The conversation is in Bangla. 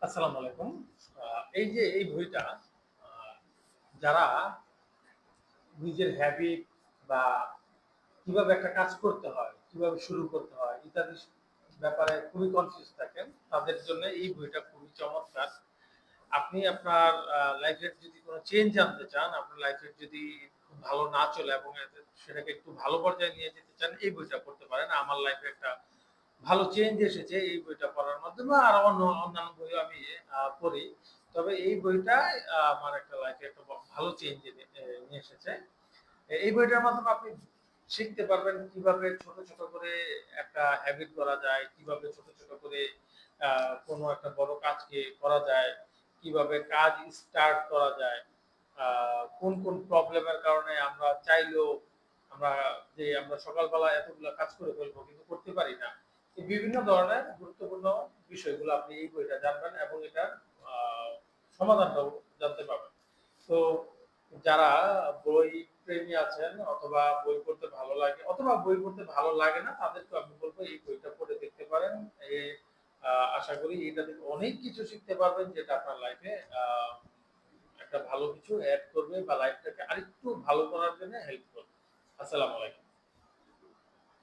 আসসালামু আলাইকুম। এই যে এই বইটা আ যারা নিজের হ্যাবিট বা কিভাবে একটা কাজ করতে হয়, কিভাবে শুরু করতে হয় ইত্যাদি ব্যাপারে খুবই কনফিউজ থাকেন, তাদের জন্য এই বইটা খুবই চমৎকার। আপনি আপনার লাইফের যদি কোন চেঞ্জ আনতে চান, আপনার লাইফের যদি খুব ভালো না চলে এবং সেটাকে একটু ভালো পর্যায়ে নিয়ে যেতে চান, এই বইটা পড়তে পারেন। আমার লাইফে একটা ভালো চেঞ্জ এসেছে এই বইটা পড়ার মাধ্যমে। আর অন্যান্য বইও আমি পড়ি। তবে এই বইটা আমার একটা লাইফে একটা ভালো চেঞ্জ নিয়ে এসেছে। এই বইটার মাধ্যমে আপনি শিখতে পারবেন কিভাবে ছোট, ছোট করে একটা হ্যাবিট করা যায়, কিভাবে ছোট, ছোট করে আ কোনো একটা বড় কাজকে করা যায়, কিভাবে কাজ স্টার্ট করা যায়। আ কোন, কোন প্রবলেম এর কারণে আমরা চাইলেও আমরা আমরা সকালবেলা এতগুলা কাজ করে ফেলবো কিন্তু করতে পারি না। এই বিভিন্ন ধরনের গুরুত্বপূর্ণ বিষয়গুলো আপনি এই বইটা জানবেন এবং এটার আ সমাধানটাও জানতে পারবেন। তো যারা বই প্রেমী আছেন অথবা বই পড়তে ভালো লাগে অথবা বই পড়তে ভালো লাগে না তাদেরকে আমি বলব এই বইটা পড়ে দেখতে পারেন। এ আ আশা করি এটা থেকে অনেক কিছু শিখতে পারবেন যেটা আপনার লাইফে একটা ভালো কিছু এড করবে বা লাইফটাকে আরেকটু ভালো করার জন্য হেল্প করবে। আসসালামু আলাইকুম।